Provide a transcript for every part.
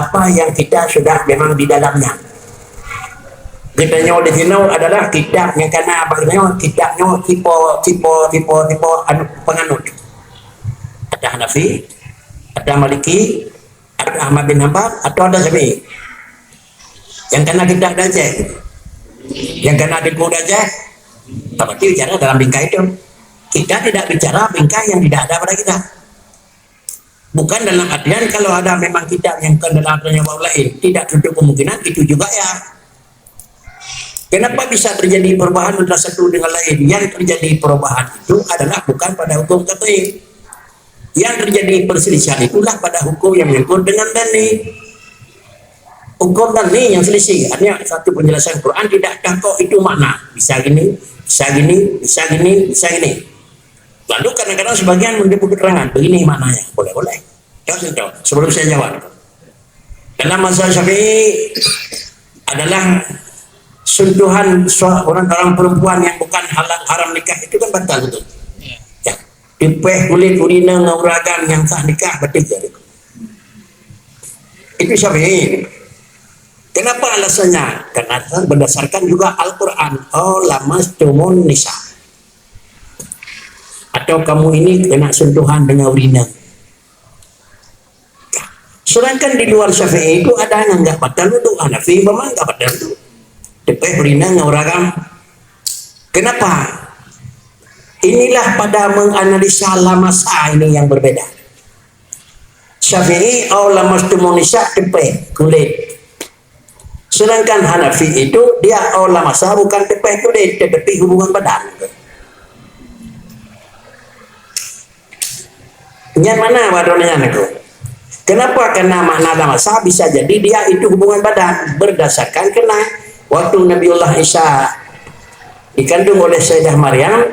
apa yang kita sudah memang di dalamnya. Kitanya di sini adalah kitab yang kena bagaimana kitabnya tipe anu penganut. Ada Hanafi, ada Maliki, ada Ahmad bin Hanbal, atau ada Syafi'i. Yang kena kitab aja, yang kena tipu aja. Berarti bicara dalam bingkai itu. Kita tidak bicara bingkai yang tidak ada pada kita. Bukan dalam artian kalau ada memang kitab yang kendala bau lain, tidak tentu kemungkinan itu juga ya. Kenapa bisa terjadi perubahan antara satu dengan lain? Yang terjadi perubahan itu adalah bukan pada hukum qat'i. Yang terjadi perselisihan itulah pada hukum yang menyangkut dengan dalil. Hukum dalil yang selisih. Artinya satu penjelasan Quran tidak kok itu makna. Bisa gini, bisa gini, bisa gini, bisa gini. Lalu kadang-kadang sebagian menyebut keterangan, begini maknanya, boleh-boleh. Contoh, sebelum saya jawab. Dalam mazhab Syafi'i adalah sentuhan orang perempuan yang bukan haram nikah itu kan batal betul. Ya, dipeh kulit urina ngauragan yang sah nikah betul. Itu Syafi'i. Kenapa alasannya? Karena berdasarkan juga Al-Quran. Oh lamastumun nisa. Atau kamu ini kena sentuhan dengan urina. Sedangkan di luar Syafi'i itu ada yang enggak batal untuk Hanafi, memang enggak batal itu. Depeh urina ngauragan. Kenapa? Inilah pada menganalisa lamasa ini yang berbeda. Syafi'i au lamastumun nisa depeh kulit. Sedangkan Hanafi itu dia au lamasa bukan depeh kulit, tetapi hubungan badan. Yang mana wadonnya itu? Kenapa? Karena makna lamasa bisa jadi dia itu hubungan badan berdasarkan kena waktu Nabiullah Isa dikandung oleh Sayyidah Maryam.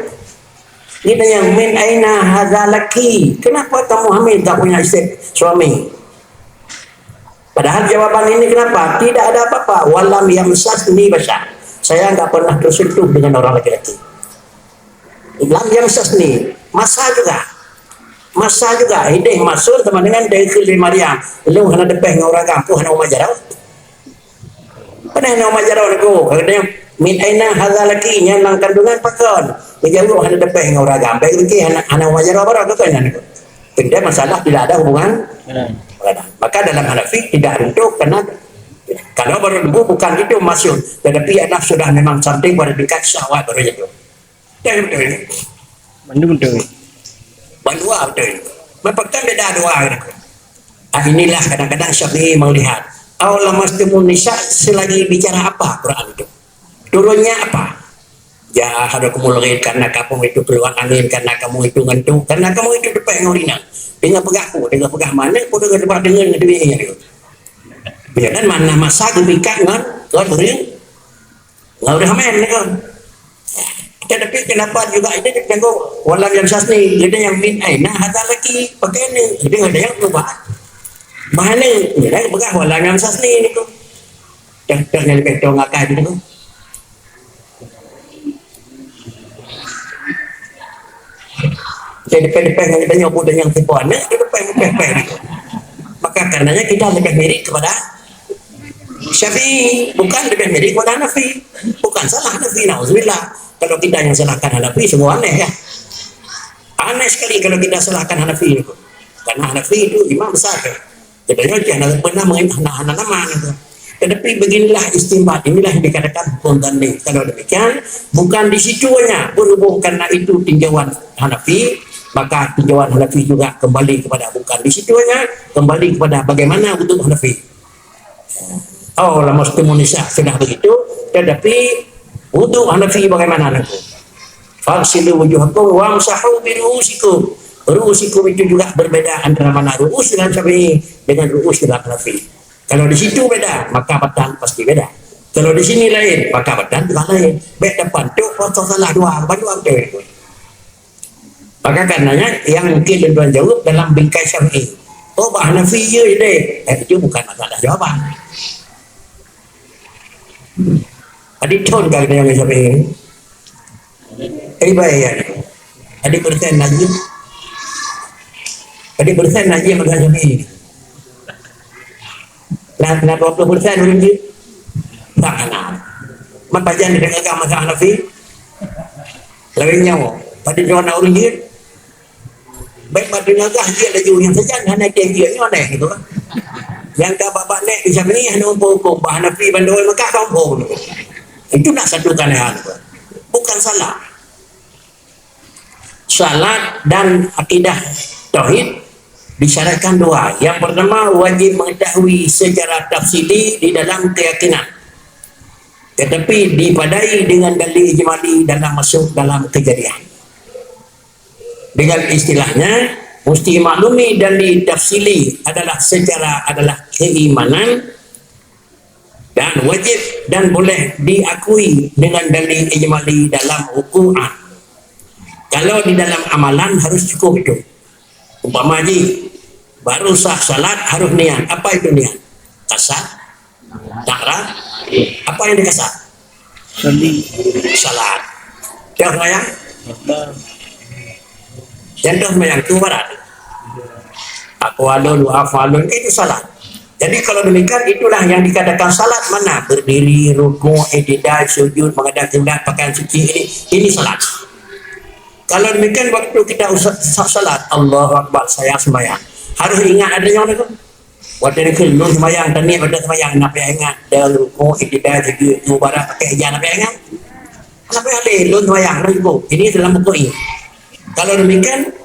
Dia yang min aina hadza laki? Kenapa kamu hamil tak punya istri suami? Padahal jawaban ini kenapa? Tidak ada apa-apa. Walam yamsasni bashar. Saya enggak pernah tersentuh dengan orang laki-laki. Lam yamsasni, masa juga. Masa juga ide masuk sama dengan dari Maryam. Lu hana depeh ngorang kampung hana umajarau. Pada hana umajarau niku. Kadang min aina hadza laki nya nang kandungan pakon. Dijauh hana depeh ngorang kampung iki hana umajarau bara kan niku. Tidak masalah tidak ada hubungan. Maka dalam Hanafi tidak untuk karena kalau baru bukan itu masuk. Tetapi anak sudah memang something pada dekat syahwat baru itu. Jangan betul ini. Betul. Bandua betul. Mepakkan beda dua gitu. Inilah kadang-kadang Syafi'i melihat. Allah mastumun nisa selagi bicara apa Quran itu? Turunnya apa? Ya hadakumul ghaid karena kamu itu keluar angin, karena kamu itu ngentuk, karena kamu itu depan ngorina. Dengan pegahku, dengan pegah mana? Kau dengan depan dengan demikian itu. Biarkan mana masa kebikat ngan, kau beri, nggak udah main kan? Tetapi kenapa juga ini tengok walam yang sasni, ada yang min aina hata lagi pakai ini, jadi ada yang berubah. Mana? Jadi pegah walam yang sasni ini tu. Yang lebih tahu ngakai itu. Jadi depan-depan yang kita nyobot dan yang tipuannya itu depan. Maka karenanya kita lebih mirip kepada Syafi'i, bukan lebih mirip kepada Hanafi. Bukan salah Hanafi, na'udzubillah. Kalau kita yang salahkan Hanafi semua aneh ya. Aneh sekali kalau kita salahkan Hanafi itu. Karena Hanafi itu imam besar. Sebenarnya dia pernah mengenai nama itu. Tetapi beginilah istimbat, inilah yang dikatakan hukum dalil. Kalau demikian, bukan di situnya berhubung karena itu tinjauan Hanafi. Maka tinjauan Hanafi juga kembali kepada bukan di situnya, kembali kepada bagaimana untuk Hanafi. Oh, lama nisa sudah begitu, tetapi untuk Hanafi bagaimana nanti? Fasilu wujuhakum wamsahu bi ru'usikum. Ru'usikum itu juga berbeda antara mana ru'us dengan Syafi'i dengan ru'us dengan Hanafi. Kalau di situ beda, maka batan pasti beda. Kalau di sini lain, maka batan juga lain. Beda pantuk, foto salah dua, banyak itu. Maka karenanya yang mungkin tuan jawab dalam bingkai Syafi'i. Oh, bah Hanafi je deh. Itu bukan masalah jawaban. Adik tahun kali yang Syafi'i. Baik ya. Adik persen lagi. Adik persen lagi yang Syafi'i. Nah 20% ringgit tak kenal. Mapajan di dekat masa Hanafi lebih nyawa pada jual ringgit. Baik pada ngagah dia ada jual yang sejan hanya dia ni aneh gitu kan. Yang dah babak naik di sana ni hanya hukum Hanafi bandoi Mekah kampung. Itu nak satukan hal. Bukan salah. Salat dan akidah tauhid disyaratkan dua. Yang pertama wajib mengetahui secara tafsili di dalam keyakinan, tetapi dipadai dengan dalil ijmali dalam masuk dalam kejadian. Dengan istilahnya mesti maklumi dalil tafsili adalah secara adalah keimanan dan wajib dan boleh diakui dengan dalil ijmali dalam hukuman. Kalau di dalam amalan harus cukup itu. Umpama haji, baru sah salat harus niat. Apa itu niat? Kasar, takrar. Apa yang dikasar? Salat. Dah semayang? Jangan semayang itu barat. Aqwalun wa afalun itu salat. Jadi kalau demikian itulah yang dikatakan salat mana? Berdiri, rukuk, i'tidal, sujud, menghadap kiblat, pakaian suci ini salat. Kalau demikian waktu kita salat Allahu Akbar saya sembahyang harus ingat adanya itu. Waktu itu lu sembahyang tadi pada sembahyang nak ingat dan rukuk i'tidal sujud mubarak pakai ijaz nak ingat. Kenapa ada lu sembahyang rukuk ini dalam buku ini. Kalau demikian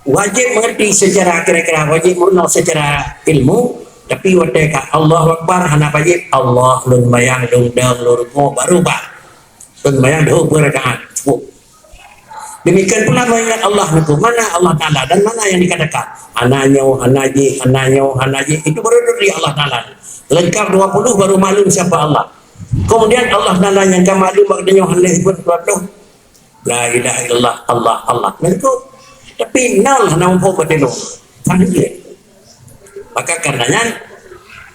wajib mengerti secara kira-kira wajib murno secara ilmu, tapi waktu Allahu Akbar hana wajib Allah lu sembahyang lu dan lu rukuk baru bah. Lu sembahyang 2 rakaat cukup. Demikian pula mengingat Allah itu mana Allah Ta'ala dan mana yang dikatakan ananyo, anaji itu baru dari Allah Ta'ala lengkap 20 baru maklum siapa Allah. Kemudian Allah Ta'ala yang maklum maknanya Allah itu la ilaha illallah Allah itu tapi nol nampu badeno hanjit. Maka karenanya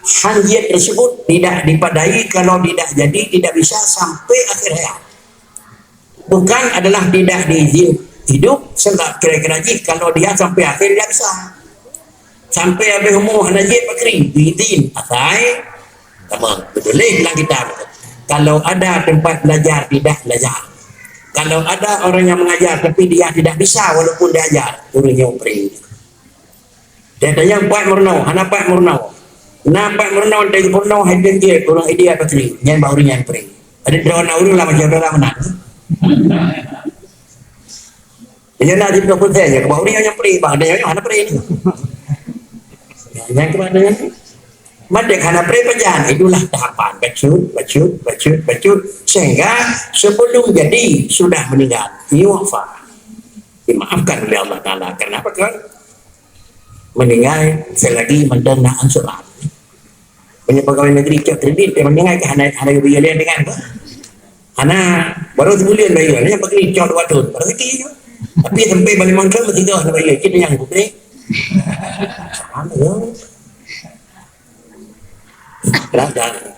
hanjit tersebut tidak dipadai kalau tidak jadi tidak bisa sampai akhir hayat. Bukan adalah tidak diizin hidup sebab kira-kira kalau dia sampai akhir dia bisa sampai habis umur najib bakri diizin asai tamam betul bilang kita kalau ada tempat belajar tidak belajar, kalau ada orang yang mengajar tapi dia tidak bisa walaupun dia ajar turunnya upri dia tanya pak murno hana pak murno nampak murno dari murno hadir dia orang idea bakri yang baru yang upri ada drone urang lah macam orang menang. Dia nak jadi doktor saya, baru dia yang pergi, bang dia yang mana pergi? Yang kemana ni? Mandek hana pergi penjahan, itulah tahapan bacut, sehingga sebelum jadi sudah meninggal, ini wafat, dimaafkan oleh Allah Taala. Kenapa kan? Meninggal selagi mendengar ansuran. Banyak pegawai negeri cek kredit, dia meninggal ke hana biaya dengan apa? Anak baru sebulan bayar, yang pakai cok 2 tahun, baru sikit. Tapi sampai balik mangkal mesti dah bayar. Kita yang bukti. Sama ya. Dah.